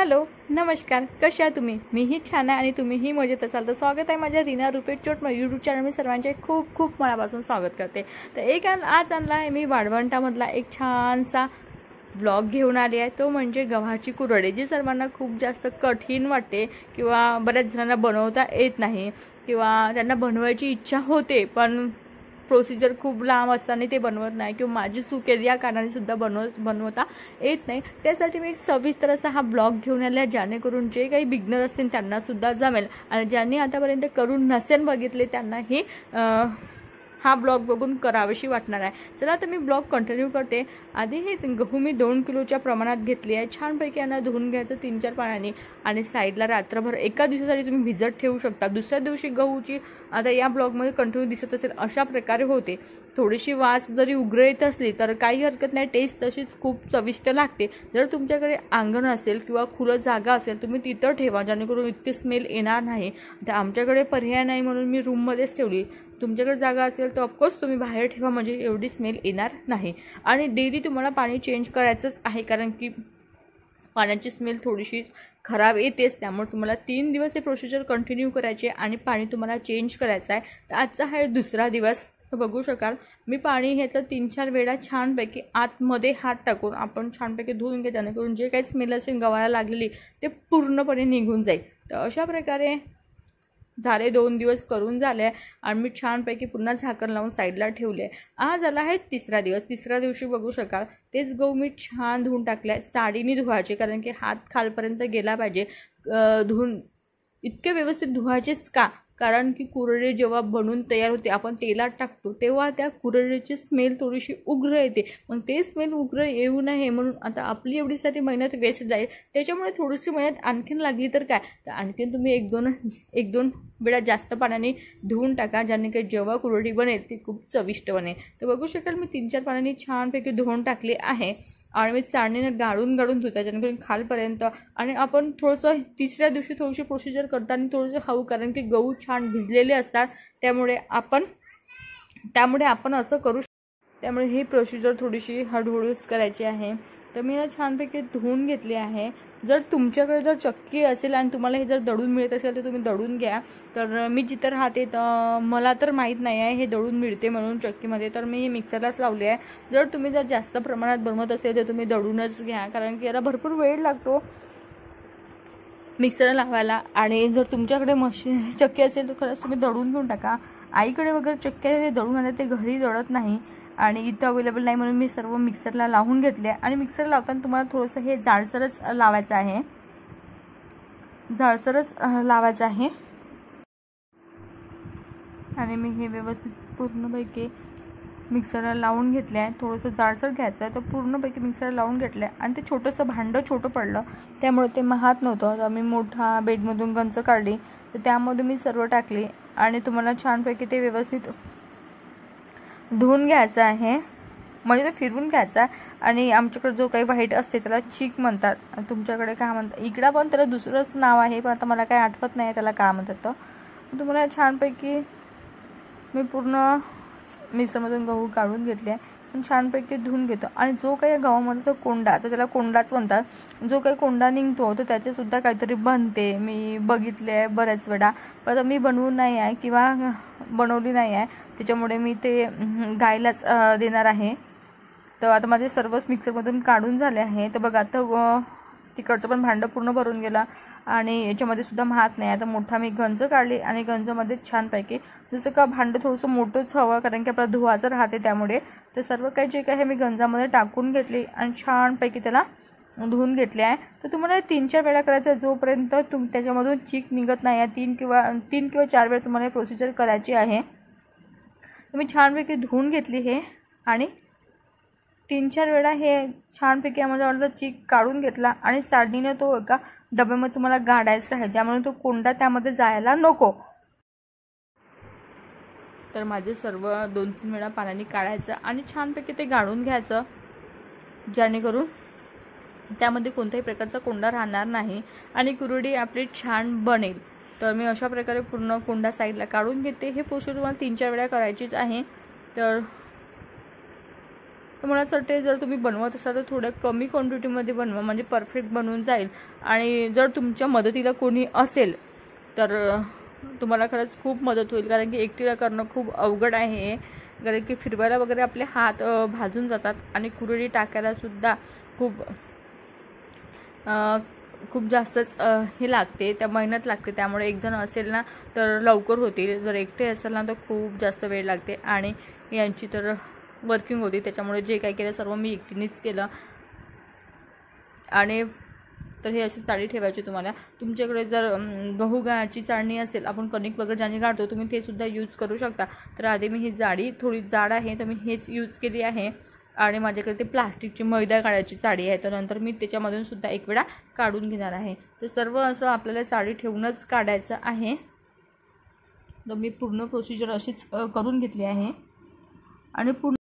Hello, नमस्कार. कशा तुम्ही? मीही छान आहे आणि तुम्हीही मजेत असाल तर स्वागत आहे माझ्या रीना रुपेट चोट यूट्यूब चॅनल. मी सर्वांचे खूप खूप मनापासून स्वागत करते. तर आज आणला आहे मी वाळवंटामधला एक छानसा ब्लॉग घेऊन आली आहे. तो म्हणजे गव्हाची कुरडई, जी सर्वांना खूप जास्त कठीण वाटते किंवा बऱ्याच जणांना बनवता येत नाही किंवा त्यांना बनवायची इच्छा होते पण प्रोसिजर खूप लांब असताना ते बनवत नाही किंवा माझी चूक केली या कारणाने सुद्धा बनवता येत नाही. त्यासाठी मी एक सविस्तर असा हा ब्लॉग घेऊन आला, जेणेकरून जे काही बिगनर असतील त्यांना सुद्धा जमेल आणि ज्यांनी आतापर्यंत करून नसेल बघितले त्यांनाही हा ब्लॉग बघून करावीशी वाटणार आहे. चला तर मी ब्लॉग कंटिन्यू करते. आधी हे गहू मी 2 किलोच्या प्रमाणात घेतली आहे. छानपैकी यांना धुवून घ्यायचं 3-4 पाण्याने आणि साईडला रात्रभर एका दिवसासाठी तुम्ही भिजत ठेवू शकता. दुसऱ्या दिवशी गहूची आता या ब्लॉगमध्ये कंटिन्यू दिसत असेल अशा प्रकारे होते. थोडीशी वास जरी उग्र येत असली तर काही हरकत नाही, टेस्ट तशीच खूप चविष्ट लागते. जर तुमच्याकडे अंगण असेल किंवा खुलं जागा असेल तुम्ही तिथं ठेवा, जेणेकरून इतकी स्मेल येणार नाही. तर आमच्याकडे पर्याय नाही म्हणून मी रूममध्येच ठेवली. तुमच्याकडे जागा असेल तर ऑफकोर्स तुम्ही बाहेर ठेवा, म्हणजे एवढी स्मेल येणार नाही. आणि डेली तुम्हाला पाणी चेंज करायचंच आहे, कारण की पाण्याची स्मेल थोडीशी खराब येतेच. त्यामुळे तुम्हाला 3 दिवस हे प्रोसिजर कंटिन्यू करायचे आणि पाणी तुम्हाला चेंज करायचं आहे. तर आजचा आहे दुसरा दिवस. तर बघू शकाल मी पाणी ह्याचं 3-4 वेळा छानपैकी आतमध्ये हात टाकून आपण छानपैकी धुवून घेतो, जेणेकरून जे काही स्मेल असेल गव्हाला लागलेली ते पूर्णपणे निघून जाईल. तर अशा प्रकारे झाले 2 दिवस करून झाले आणि मी छानपैकी पुन्हा झाकण लावून साईडला ठेवले. आज आला आहे तिसरा दिवस. तिसऱ्या दिवशी बघू शकाल तेच गहू मी छान धुवून टाकले. साडीने धुवायचे, कारण की हात खालपर्यंत गेला पाहिजे. धुवून इतके व्यवस्थित धुवायचेच का, कारण की कुरडई जेव्हा बनून तयार होते आपण तेलात टाकतो तेव्हा त्या कुरडईची स्मेल थोडीशी उग्र येते. मग ते स्मेल उग्र येऊ नये म्हणून आता आपली एवढीसाठी मेहनत वेस्ट जाईल, त्याच्यामुळे थोडीशी मेहनत आणखीन लागली तर काय, तर आणखीन तुम्ही एक दोन वेळा जास्त पाण्याने धुवून टाका, ज्याने काही जेव्हा कुरडई बनेल ती खूप चविष्ट बनेल. तर बघू शकाल मी 3-4 पाण्याने छानपैकी धुवून टाकले आहे आणि मी चाळणीने गाळून धुता, जेणेकरून खालपर्यंत. आणि आपण थोडंसं तिसऱ्या दिवशी थोडीशी प्रोसिजर करताना थोडंसं हळू, कारण की गहू छान भिजलेले असतात, त्यामुळे आपण असं करू. त्यामुळे ही प्रोसिजर थोडीशी हळूहळूच करायची आहे. तर मी छानपैकी धुवून घेतली आहे. जर तुमच्याकडे जर चक्की असेल आणि तुम्हाला हे जर दळून मिळत असेल तर तुम्ही दळून घ्या. तर मी जिथं राहते तर मला तर माहीत नाही आहे हे दळून मिळते म्हणून चक्कीमध्ये, तर मी हे मिक्सरलाच लावले आहे. जर तुम्ही जास्त प्रमाणात बनवत असेल तर तुम्ही दळूनच घ्या, कारण की याला भरपूर वेळ लागतो मिक्सर लावायला. आणि जर तुमच्याकडे चक्की असेल तर खरंच तुम्ही दळून घेऊन टाका. आईकडे वगैरे चक्की आहे, ते दळून आले ते घरी दळत नाही आणि इथं अवेलेबल नाही म्हणून मी सर्व मिक्सरला लावून घेतले. आणि मिक्सर लावताना तुम्हाला थोडंसं हे जाडसरच लावायचं आहे. आणि मी हे व्यवस्थित पूर्णपैकी मिक्सरला लावून घेतले आहे. थोडंसं जाडसर घ्यायचं आहे, तर पूर्णपैकी मिक्सरला लावून घेतलं आहे. आणि ते छोटंसं भांडं छोटं पडलं त्यामुळे ते महात नव्हतं, तर मी मोठा बेडमधून गंज काढली, तर त्यामध्ये मी सर्व टाकली आणि तुम्हाला छानपैकी ते व्यवस्थित धुवून घ्यायचं आहे, म्हणजे ते फिरवून घ्यायचा. आणि आमच्याकडे जो काही व्हाईट असते त्याला चीक म्हणतात, तुमच्याकडे काय म्हणतात, इकडं पण त्याला दुसरंच नाव आहे पण आता मला काही आठवत नाही त्याला काय म्हणतात. तर तुम्हाला छानपैकी मी पूर्ण मिक्सरमधून गहू काढून घेतले पण छानपैकी धुवून घेतो. आणि जो काही गव्हामध्ये तो कोंडा, तर त्याला कोंडाच म्हणतात, जो काही कोंडा निघतो तर त्याचेसुद्धा काहीतरी बनते. मी बघितले आहे बऱ्याच वेळा, पण आता मी बनवून नाही आहे किंवा बनवली नाही आहे, त्याच्यामुळे मी ते गायलाच देणार आहे. तर आता माझे सर्वच मिक्सरमधून काढून झाले आहे. तर बघा आता तिकडचं पण भांडं पूर्ण भरून गेला आणि याच्यामध्ये सुद्धा महात नाही. आता मोठा मी गंज काढली आणि गंजमध्ये छानपैकी, जसं का भांडं थोडंसं मोठंच हवं कारण की आपला धुवाचं राहते त्यामुळे, तर सर्व काही जे काही मी गंजामध्ये टाकून घेतली आणि छानपैकी त्याला धुवून घेतले आहे. तर तुम्हाला 3-4 वेळा करायचं, जोपर्यंत त्याच्यामधून चीक निघत नाही आहे. 3 किंवा 4 वेळा तुम्हाला प्रोसिजर करायची आहे. तुम्ही छानपैकी धुवून घेतली हे आणि 3-4 वेळा हे छानपैकी आम्हाला चीक काढून घेतला आणि चाळणीनं तो एका डब्यामध्ये तुम्हाला गाडायचा आहे, ज्यामुळे तो कोंडा त्यामध्ये जायला नको. तर माझे सर्व 2-3 वेळा पाण्याने काढायचं आणि छानपैकी ते गाळून घ्यायचं, जेणेकरून त्यामध्ये कोणत्याही प्रकारचा कोंडा राहणार नाही आणि कुरडई आपली छान बनेल. तर मी अशा प्रकारे पूर्ण कोंडा साईडला काढून घेते. हे प्रोसेस तुम्हाला 3-4 वेळा करायचीच आहे. तर तर मला असं वाटते जर तुम्ही बनवत असाल तर थोड्या कमी क्वांटिटीमध्ये बनवा, म्हणजे परफेक्ट बनवून जाईल. आणि जर तुमच्या मदतीला कोणी असेल तर तुम्हाला खरंच खूप मदत होईल, कारण की एकटीला करणं खूप अवघड आहे. कारण की फिरवायला वगैरे आपले हात भाजून जातात आणि कुरडई टाकायलासुद्धा खूप जास्तच हे लागते, त्या मेहनत लागते. त्यामुळे एक जण असेल ना तर लवकर होतील, जर एकटे असेल ना तर खूप जास्त वेळ लागते. आणि यांची तर वर्किंग होती, त्याच्यामुळे जे काही केलं सर्व मी एकटीनेच केलं. आणि तर हे अशी चाळणी ठेवायची तुम्हाला. तुमच्याकडे जर गहू गाची चाळणी असेल, आपण कणिक वगैरे ज्याने गाळतो, तुम्ही ते सुद्धा यूज करू शकता. तर आधी मी ही जाडी थोडी जाड आहे तर मी हेच यूज केली आहे. आणि माझ्याकडे ते प्लास्टिकची मैदा काढायची चाळी आहे, तर नंतर मी त्याच्यामधून सुद्धा एक वेळा काढून घेणार आहे. तर सर्व असं आपल्याला चाळी ठेवूनच काढायचं आहे. तर मी पूर्ण प्रोसिजर अशीच करून घेतली आहे. आणि पूर्ण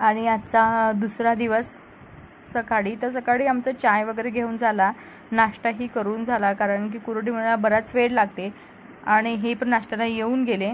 आणि आजचा दुसरा दिवस सकाळी. तर सकाळी आमचं चाय वगैरे घेऊन झाला, नाश्ताही करून झाला, कारण की कुरडई बनायला बराच वेळ लागते. आणि हे पण नाश्त्याला येऊन गेले,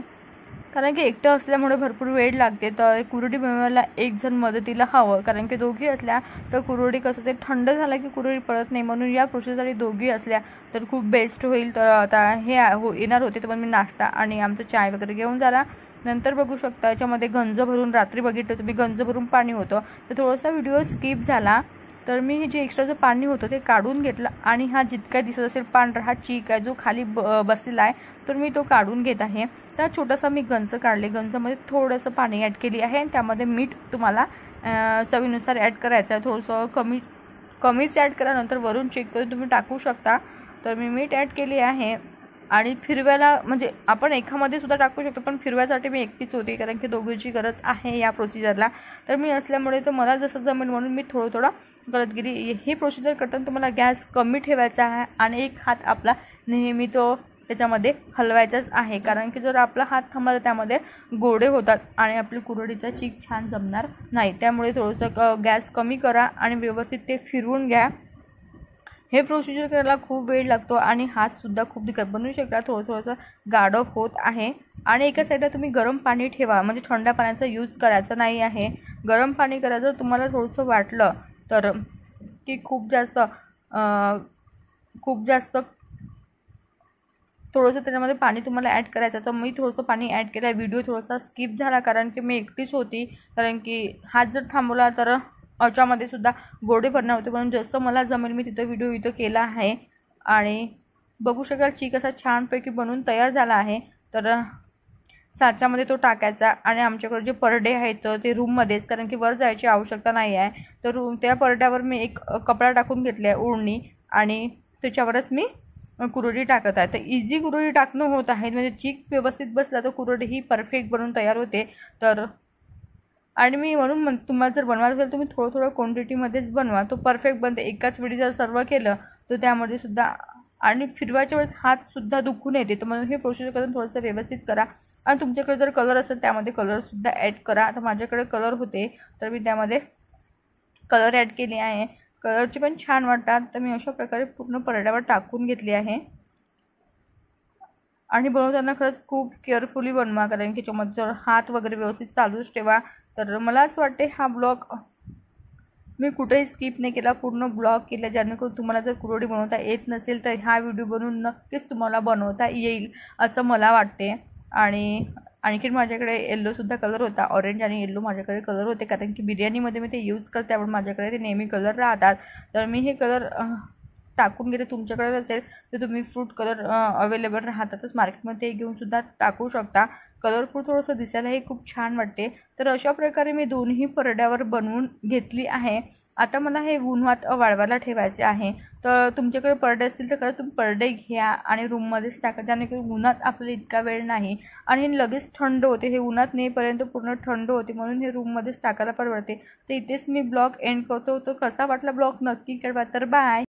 कारण की एकटं असल्यामुळे भरपूर वेळ लागते, तर कुरडई बनवायला एक जण मदतीला हवं, कारण की दोघी असल्या तर कुरडई कसं ते थंड झालं की कुरडई पडत नाही, म्हणून या प्रोसेससाठी दोघी असल्या तर खूप बेस्ट होईल. तर आता हे येणार होते तर पण मी नाश्ता आणि आमचं चाय वगैरे घेऊन झाला. नंतर बघू शकता याच्यामध्ये गंज भरून, रात्री बघितलं तुम्ही गंज भरून पाणी होतं, तर थोडासा व्हिडिओ स्किप झाला. तर मी हे जे एक्स्ट्राचं पाणी होतं ते काढून घेतलं आणि हा जितका दिसत असेल पांढरा हा चीक आहे जो खाली बसलेला आहे, तर मी तो काढून घेत आहे. तर छोटासा मी गंज काढले, गंजमध्ये थोडंसं पाणी ॲड केली आहे आणि त्यामध्ये मीठ तुम्हाला चवीनुसार ॲड करायचं आहे. थोडंसं कमीच ॲड करा, नंतर वरून चेक करून तुम्ही टाकू शकता. तर मी मीठ ॲड केली आहे आणि फिरवायला म्हणजे आपण एकामध्ये सुद्धा टाकू शकतो, पण फिरवायसाठी मी एकटीच होती कारण की दोघींची गरज आहे या प्रोसिजरला. तर मी असल्यामुळे तर मला जसं जमेल म्हणून मी थोडं करत गेली. ही प्रोसिजर करताना तुम्हाला गॅस कमी ठेवायचा आहे आणि एक हात आपला नेहमी तो त्याच्यामध्ये हलवायचाच आहे, कारण की जर आपला हात थांबला तर त्यामध्ये गोडे होतात आणि आपली कुरडईचा चीक छान जमणार नाही. त्यामुळे थोडंसं गॅस कमी करा आणि व्यवस्थित ते फिरवून घ्या. हे प्रोसिजर करायला खूप वेळ लागतो आणि हातसुद्धा खूप दिक्कत बनवू शकता. थोडंसं गाढव होत आहे आणि एका साईडला तुम्ही गरम पाणी ठेवा, म्हणजे थंड पाण्याचा यूज करायचा नाही आहे, गरम पाणी करा. जर तुम्हाला थोडंसं वाटलं तर की खूप जास्त थोडंसं त्याच्यामध्ये पाणी तुम्हाला ॲड करायचं, तर मी थोडंसं पाणी ॲड केलं. व्हिडिओ थोडासा स्किप झाला कारण की मी एकटीच होती, कारण की हात जर थांबवला तर याच्यामध्ये सुद्धा गोडे भरणार होते, म्हणून जसं मला जमेल मी तिथं व्हिडिओ केला आहे. आणि बघू शकाल चीक असा छानपैकी बनवून तयार झाला आहे. तर साच्यामध्ये तो टाकायचा आणि आमच्याकडे जे परडे आहेत ते रूममध्येच, कारण की वर जायची आवश्यकता नाही आहे, तर त्या परड्यावर मी एक कपडा टाकून घेतला आहे ओढणी, आणि त्याच्यावरच मी कुरडई टाकत आहे. तर इझी कुरडई टाकणं होत आहे, म्हणजे चीक व्यवस्थित बसला तर कुरडई ही परफेक्ट बनवून तयार होते. तर आणि मी म्हणून तुम्हाला जर बनवायचं असेल तुम्ही थोडं क्वांटिटीमध्येच बनवा, तो परफेक्ट बनते. एकाच वेळी जर सर्व केलं तर त्यामध्ये सुद्धा आणि फिरवायच्या वेळेस हातसुद्धा दुखून येते. तर म्हणून हे प्रोसेस करून थोडंसं व्यवस्थित करा. आणि तुमच्याकडे जर कलर असेल त्यामध्ये कलरसुद्धा ॲड करा. आता माझ्याकडे कलर होते तर मी त्यामध्ये कलर ॲड केले आहे. कलरचे पण छान वाटतात, तर मी अशा प्रकारे पूर्ण परड्यावर टाकून घेतली आहे. आणि बनवताना खरंच खूप केअरफुली बनवा, कारण की त्याच्यामध्ये जर हात वगैरे व्यवस्थित चालूच ठेवा. तर मला असं वाटते हा ब्लॉग मी कुठेही स्किप नाही केला, पूर्ण ब्लॉग केला, जेणेकरून तुम्हाला जर कुरडई बनवता येत नसेल तर हा व्हिडिओ बनवून नक्कीच तुम्हाला बनवता येईल असं मला वाटते. आणि आणखीन माझ्याकडे येल्लोसुद्धा कलर होता, ऑरेंज आणि येल्लो माझ्याकडे कलर होते, कारण की बिर्याणीमध्ये मी ते यूज करते, त्यामुळे माझ्याकडे ते नेहमी कलर राहतात. तर मी हे कलर टाकून घेते. तुमच्याकडे असेल तर तुम्ही फ्रूट कलर अवेलेबल राहतातच मार्केटमध्ये, घेऊनसुद्धा टाकू शकता. कलरफुल थोडंसं दिसायलाही खूप छान वाटते. तर अशा प्रकारे मी दोन्ही परड्यावर बनवून घेतली आहे. आता मला हे उन्हात वाळवायला ठेवायचे आहे. तर तुमच्याकडे परडे असतील तर खरं तुम्ही परडे घ्या आणि रूममध्येच टाका, जेणेकरून उन्हात आपल्याला इतका वेळ नाही आणि लगेच थंड होते. हे उन्हात नेईपर्यंत पूर्ण थंड होते, म्हणून हे रूममध्येच टाकायला परवडते. तर इथेच मी ब्लॉग एंड करतो. तो कसा वाटला ब्लॉग नक्की कळवा. तर बाय.